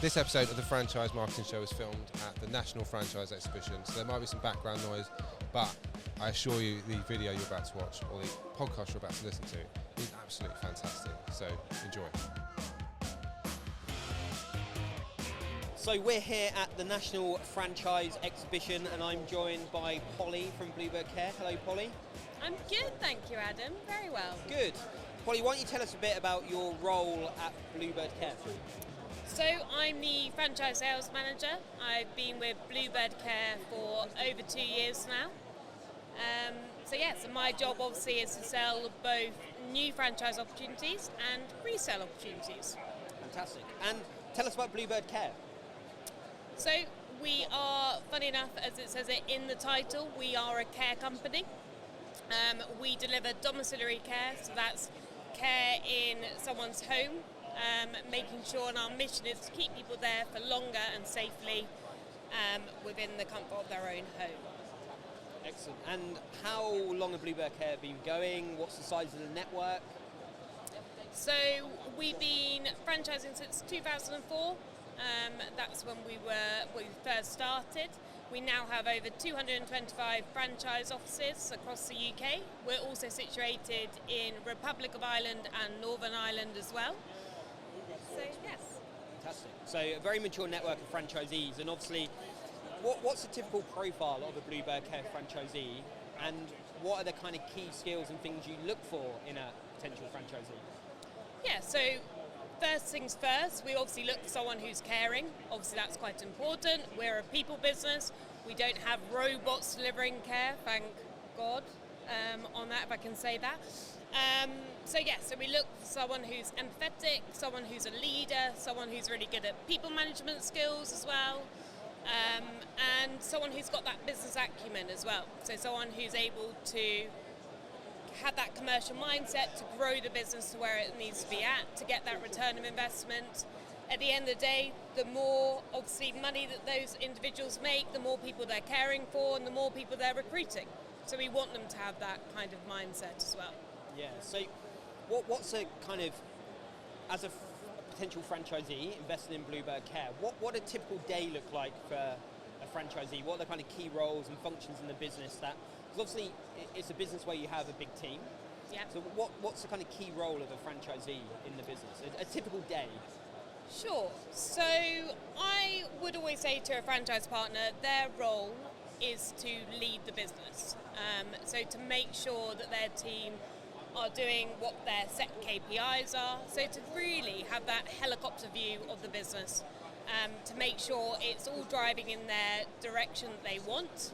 This episode of the Franchise Marketing Show was filmed at the National Franchise Exhibition, so there might be some background noise, but I assure you the video you're about to watch, or the podcast you're about to listen to, is absolutely fantastic, so enjoy. So we're here at the National Franchise Exhibition and I'm joined by Polly from Bluebird Care. Hello Polly. I'm good, thank you Adam, very well. Good. Polly, why don't you tell us a bit about your role at Bluebird Care? So I'm the franchise sales manager. I've been with Bluebird Care for over 2 years now. So my job obviously is to sell both new franchise opportunities and resale opportunities. Fantastic. And tell us about Bluebird Care. So we are, funny enough, as it says it in the title, we are a care company. We deliver domiciliary care, so that's care in someone's home, making sure, and our mission is to keep people there for longer and safely within the comfort of their own home. Excellent. And how long have Bluebird Care been going? What's the size of the network? So we've been franchising since 2004. That's when we first started. We now have over 225 franchise offices across the UK. We're also situated in Republic of Ireland and Northern Ireland as well. So yes. Fantastic. So a very mature network of franchisees, and obviously what's the typical profile of a Bluebird Care franchisee, and what are the kind of key skills and things you look for in a potential franchisee? Yeah, so first things first, we obviously look for someone who's caring. Obviously that's quite important. We're a people business. We don't have robots delivering care, thank God on that, if I can say that. So we look for someone who's empathetic, someone who's a leader, someone who's really good at people management skills as well, and someone who's got that business acumen as well. So someone who's able to have that commercial mindset to grow the business to where it needs to be at, to get that return of investment. At the end of the day, the more obviously money that those individuals make, the more people they're caring for and the more people they're recruiting. So we want them to have that kind of mindset as well. Yeah, so what's a kind of, as a potential franchisee investing in Bluebird Care, what a typical day look like for a franchisee? What are the kind of key roles and functions in the business that, because obviously it's a business where you have a big team. Yeah. So what's the kind of key role of a franchisee in the business? A typical day? Sure. So I would always say to a franchise partner, their role is to lead the business. So to make sure that their team are doing what their set KPIs are. So to really have that helicopter view of the business, to make sure it's all driving in their direction that they want,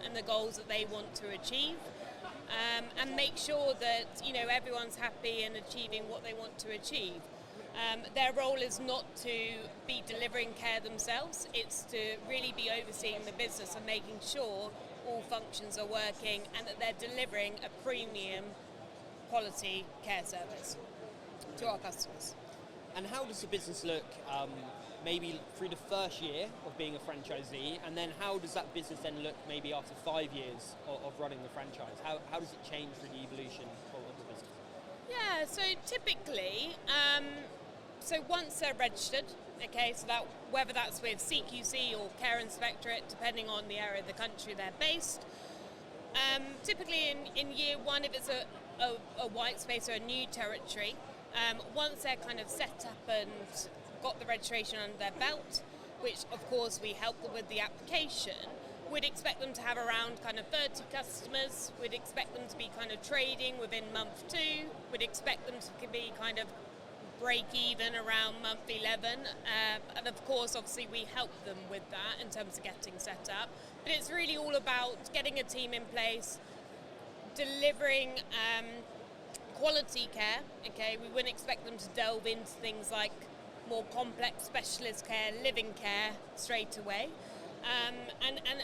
and the goals that they want to achieve, and make sure that everyone's happy and achieving what they want to achieve. Their role is not to be delivering care themselves, it's to really be overseeing the business and making sure all functions are working and that they're delivering a premium quality care service to our customers. And how does the business look maybe through the first year of being a franchisee, and then how does that business then look maybe after 5 years of running the franchise? How does it change through the evolution of the business? Yeah, so typically, so once they're registered, okay, so that whether that's with CQC or Care Inspectorate, depending on the area of the country they're based, typically in year one, if it's a white space or a new territory, once they're kind of set up and got the registration under their belt, which of course we help them with the application, we'd expect them to have around kind of 30 customers. We'd expect them to be kind of trading within month 2. We'd expect them to be kind of break even around month 11. And of course, obviously, we help them with that in terms of getting set up. But it's really all about getting a team in place, delivering quality care. Okay, we wouldn't expect them to delve into things like more complex specialist care, living care straight away.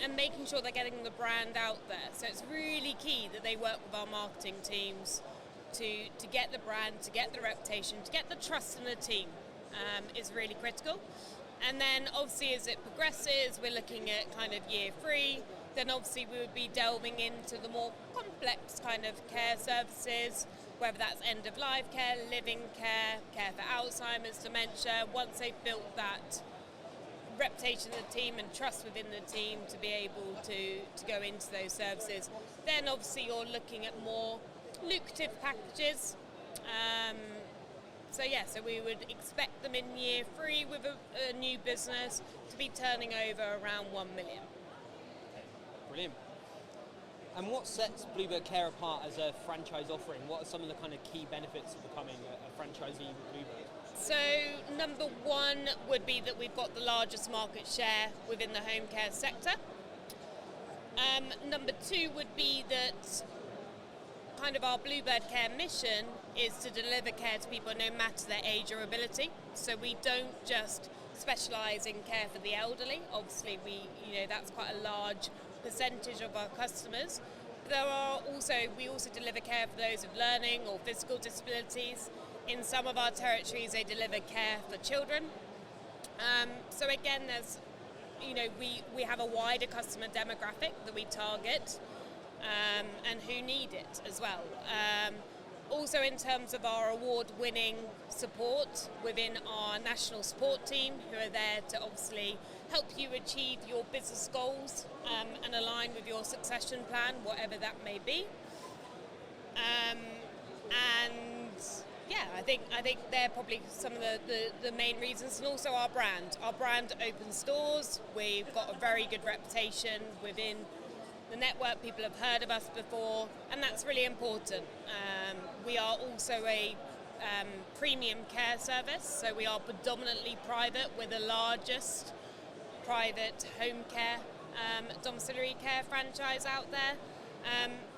And making sure they're getting the brand out there. So it's really key that they work with our marketing teams to get the brand, to get the reputation, to get the trust in the team is really critical. And then obviously as it progresses, we're looking at kind of year 3, then obviously we would be delving into the more complex kind of care services whether that's end-of-life care, living care, care for Alzheimer's, dementia. Once they've built that reputation of the team and trust within the team to be able to go into those services, then obviously you're looking at more lucrative packages. So we would expect them in year 3 with a new business to be turning over around 1 million. Brilliant. And what sets Bluebird Care apart as a franchise offering? What are some of the kind of key benefits of becoming a franchisee with Bluebird? So number 1 would be that we've got the largest market share within the home care sector. Number 2 would be that kind of our Bluebird Care mission is to deliver care to people no matter their age or ability. So we don't just specialise in care for the elderly. Obviously, that's quite a large percentage of our customers. We also deliver care for those with learning or physical disabilities. In some of our territories, they deliver care for children. So again, there's, we have a wider customer demographic that we target. And who need it as well. Also in terms of our award-winning support within our national support team, who are there to obviously help you achieve your business goals and align with your succession plan, whatever that may be. I think they're probably some of the main reasons, and also our brand. Our brand opens doors. We've got a very good reputation within the network. People have heard of us before, and that's really important. We are also a premium care service, so we are predominantly private. We're the largest private home care, domiciliary care franchise out there,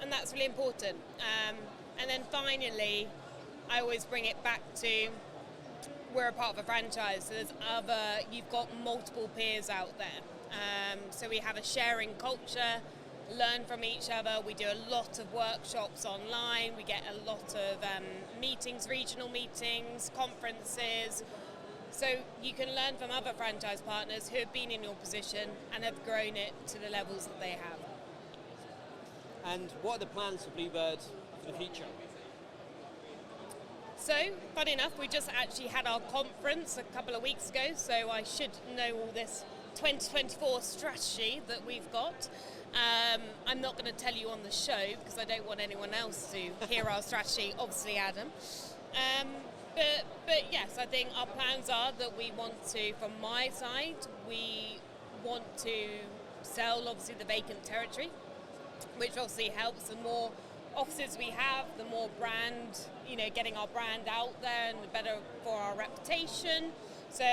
and that's really important. And then finally, I always bring it back to we're a part of a franchise, so you've got multiple peers out there. So we have a sharing culture, learn from each other. We do a lot of workshops online. We get a lot of meetings, regional meetings, conferences. So you can learn from other franchise partners who have been in your position and have grown it to the levels that they have. And what are the plans for Bluebird for the future? So, funny enough, we just actually had our conference a couple of weeks ago, so I should know all this 2024 strategy that we've got. I'm not going to tell you on the show because I don't want anyone else to hear our strategy, obviously Adam. But yes, I think our plans are that we want to, from my side, we want to sell obviously the vacant territory, which obviously helps. The more offices we have, the more brand, getting our brand out there, and the better for our reputation. So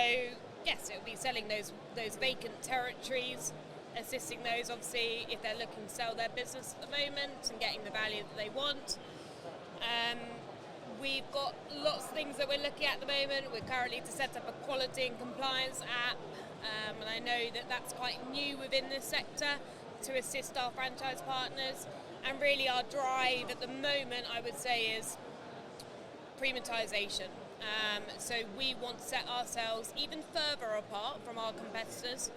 yes, it will be selling those vacant territories, assisting those obviously if they're looking to sell their business at the moment and getting the value that they want. We've got lots of things that we're looking at the moment. We're currently to set up a quality and compliance app, and I know that that's quite new within this sector to assist our franchise partners. And really our drive at the moment, I would say, is premiumisation. So we want to set ourselves even further apart from our competitors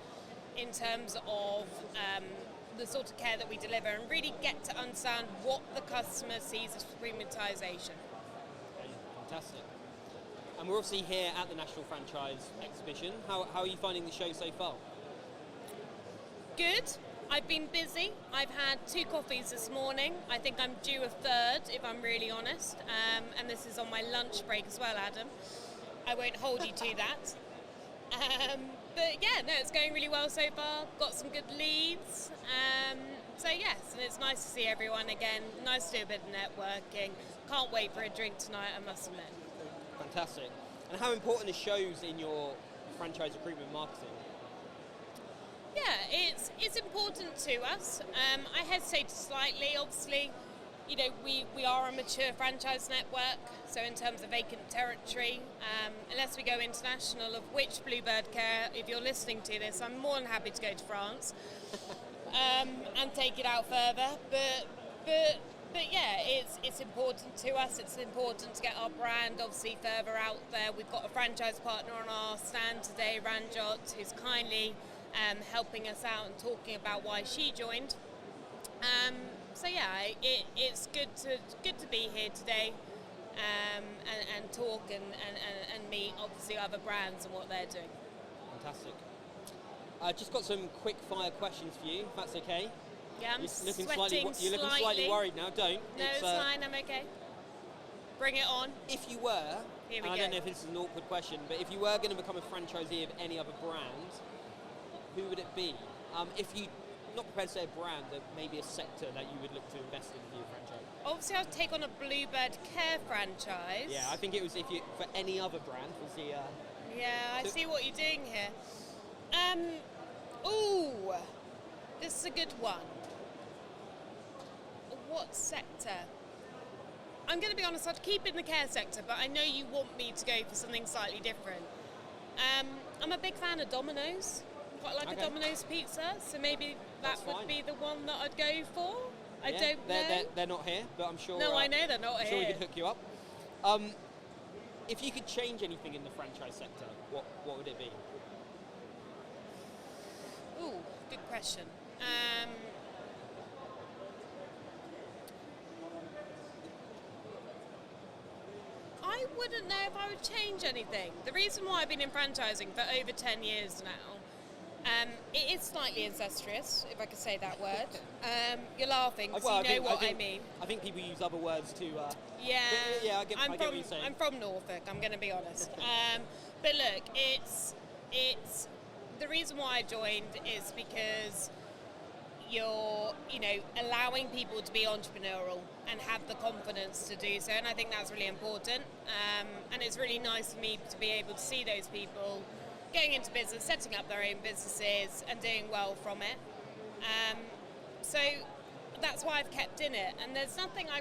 in terms of the sort of care that we deliver, and really get to understand what the customer sees as premiumisation. Fantastic. And we're obviously here at the National Franchise Exhibition. How are you finding the show so far? Good. I've been busy. I've had 2 coffees this morning. I think I'm due a third, if I'm really honest. And this is on my lunch break as well, Adam. I won't hold you to that. But yeah, no, it's going really well so far. Got some good leads. So yes, and it's nice to see everyone again. Nice to do a bit of networking. Can't wait for a drink tonight, I must admit. Fantastic. And how important are shows in your franchise recruitment marketing? Yeah, it's important to us. I hesitate slightly, obviously. We are a mature franchise network, so in terms of vacant territory, unless we go international, of which Bluebird Care, if you're listening to this, I'm more than happy to go to France and take it out further. But yeah, it's important to us. It's important to get our brand obviously further out there. We've got a franchise partner on our stand today, Ranjot, who's kindly helping us out and talking about why she joined. So yeah, it's good to be here today. and talk and meet obviously other brands and what they're doing. Fantastic. I just got some quick fire questions for you, if that's okay. Yeah, I'm You're looking sweating You're looking slightly worried now. Don't. No, it's fine. I'm okay. Bring it on. If you were, Here we and I go. don't know if this is an awkward question, but if you were going to become a franchisee of any other brand, who would it be? If you not prepared to say a brand, but maybe a sector that you would look to invest in for your franchise. Obviously, I'd take on a Bluebird Care franchise. Yeah, I think it was if you for any other brand was the. Yeah, I see what you're doing here. Ooh, this is a good one. What sector? I'm going to be honest, I'd keep in the care sector, but I know you want me to go for something slightly different. I'm a big fan of Domino's. Quite like a Domino's pizza, so maybe that would be the one that I'd go for. I don't know. They're not here, but I'm sure. No, I know they're not I'm here. sure we could hook you up. If you could change anything in the franchise sector, what would it be? Ooh, good question. I wouldn't know if I would change anything. The reason why I've been in franchising for over 10 years now, it is slightly incestuous, if I could say that word. You're laughing, so you know what I mean. I think people use other words to... Yeah, I get what you're saying. I'm from Norfolk, I'm going to be honest. But look, it's the reason why I joined is because you're, allowing people to be entrepreneurial and have the confidence to do so, and I think that's really important. And it's really nice for me to be able to see those people going into business, setting up their own businesses and doing well from it. So that's why I've kept in it. And there's nothing I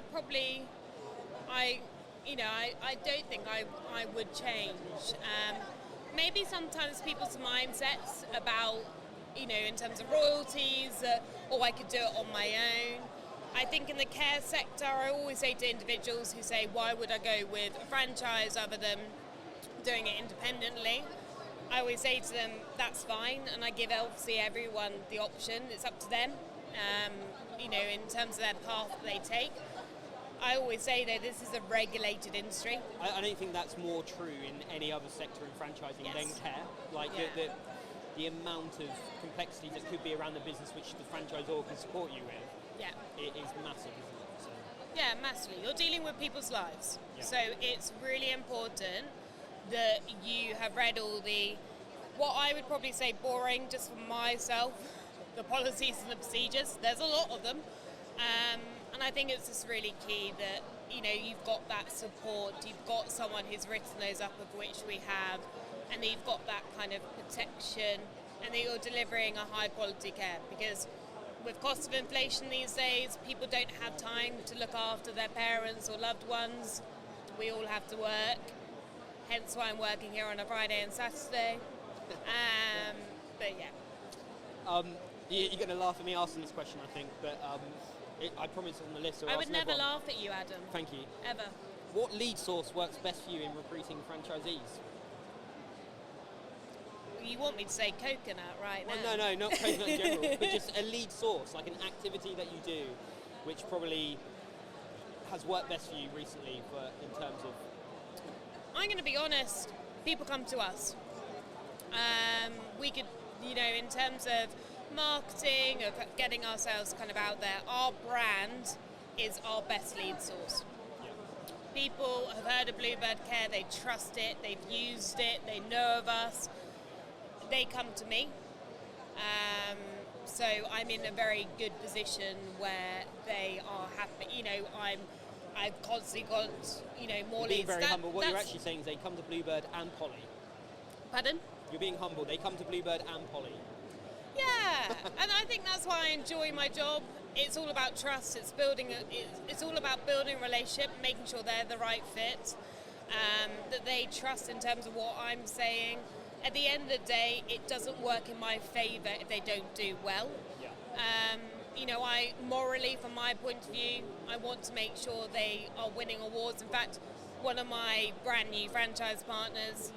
don't think I would change. Maybe sometimes people's mindsets about, in terms of royalties, I could do it on my own. I think in the care sector, I always say to individuals who say, why would I go with a franchise other than doing it independently? I always say to them, that's fine, and I give obviously everyone the option. It's up to them, in terms of their path that they take. I always say, though, this is a regulated industry. I don't think that's more true in any other sector in franchising than care. Like, the amount of complexity that could be around the business which the franchisor can support you with, it is massive, isn't it? So. Yeah, massively. You're dealing with people's lives. Yeah. So it's really important that you have read all what I would probably say boring, just for myself, the policies and the procedures. There's a lot of them. And I think it's just really key that, you've got that support, you've got someone who's written those up, of which we have, and that you've got that kind of protection, and that you're delivering a high quality care. Because with cost of inflation these days, people don't have time to look after their parents or loved ones. We all have to work. Hence why I'm working here on a Friday and Saturday. But yeah. You're going to laugh at me asking this question, I think, but I promise on the list. So I would never laugh at you, Adam. Thank you. Ever. What lead source works best for you in recruiting franchisees? You want me to say coconut right now? Well, no, not coconut in general, but just a lead source, like an activity that you do, which probably has worked best for you recently in terms of... I'm going to be honest, people come to us. We could, in terms of marketing, of getting ourselves kind of out there, our brand is our best lead source. Yeah. People have heard of Bluebird Care, they trust it, they've used it, they know of us. They come to me. So I'm in a very good position where they are happy. I've constantly got, more You're being leads. very humble. What you're actually saying is they come to Bluebird and Polly. Pardon? You're being humble. They come to Bluebird and Polly. Yeah, and I think that's why I enjoy my job. It's all about trust. It's all about building a relationship, making sure they're the right fit, that they trust in terms of what I'm saying. At the end of the day, it doesn't work in my favour if they don't do well. Yeah. I morally, from my point of view, I want to make sure they are winning awards. In fact, one of my brand new franchise partners,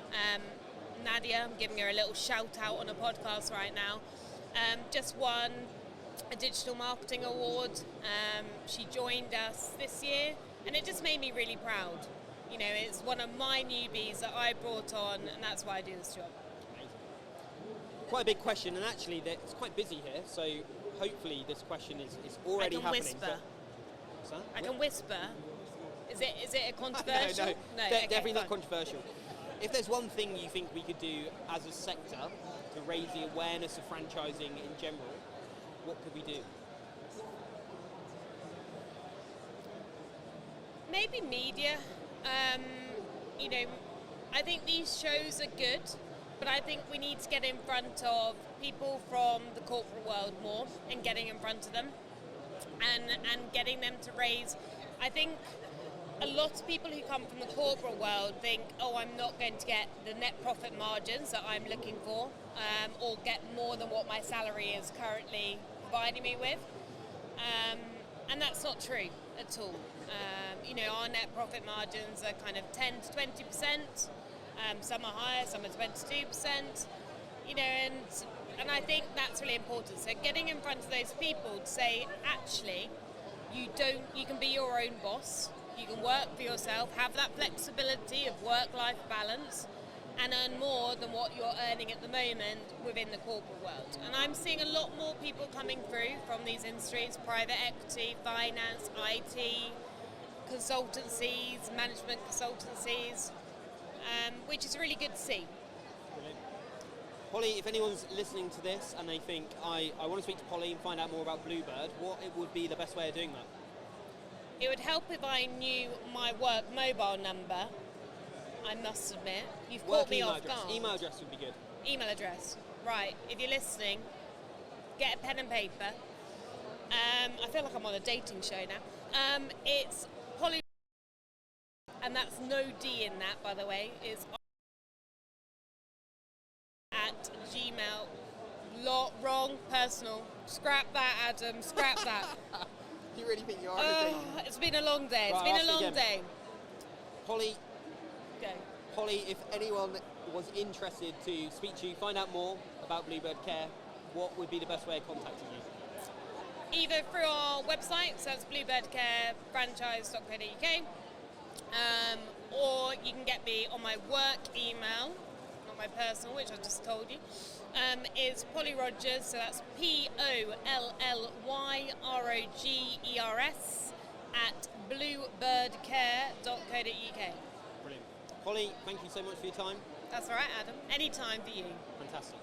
Nadia, I'm giving her a little shout out on a podcast right now, just won a digital marketing award. She joined us this year, and it just made me really proud. You know, it's one of my newbies that I brought on, and that's why I do this job. Amazing. Quite a big question, and actually it's quite busy here, so hopefully this question is already happening. Whisper. So, I can whisper. Is it a controversial? No, okay, definitely not fine. controversial. If there's one thing you think we could do as a sector to raise the awareness of franchising in general, what could we do? Maybe media. You know, I think these shows are good, but I think we need to get in front of people from the corporate world more and getting in front of them and getting them to raise. I think a lot of people who come from the corporate world think, oh, I'm not going to get the net profit margins that I'm looking for, or get more than what my salary is currently providing me with. And that's not true at all. You know, our net profit margins are kind of 10 to 20%. Some are higher, some are 22%. You know, and I think that's really important. So getting in front of those people to say, actually, you can be your own boss. You can work for yourself, have that flexibility of work-life balance, and earn more than what you're earning at the moment within the corporate world. And I'm seeing a lot more people coming through from these industries: private equity, finance, IT, consultancies, management consultancies, which is really good to see. Brilliant. Polly, if anyone's listening to this and they think, I want to speak to Polly and find out more about Bluebird, what it would be the best way of doing that? It would help if I knew my work mobile number, I must admit. You've caught me off guard. Email address would be good. Email address. Right. If you're listening, get a pen and paper. I feel like I'm on a dating show now. It's Polly, and that's no D in that, by the way. It's at Gmail. Wrong. Personal. Scrap that, Adam. Scrap that. You really think you are on a dating? It's been a long day. It's Right, been a long day. Polly, Go. Polly, if anyone was interested to speak to you, find out more about Bluebird Care, what would be the best way of contacting you? Either through our website, so it's bluebirdcarefranchise.co.uk, or you can get me on my work email, not my personal, which I just told you. Is Polly Rogers, so that's POLLYROGERS at bluebirdcare.co.uk. Brilliant. Polly, thank you so much for your time. That's all right, Adam. Any time for you. Fantastic.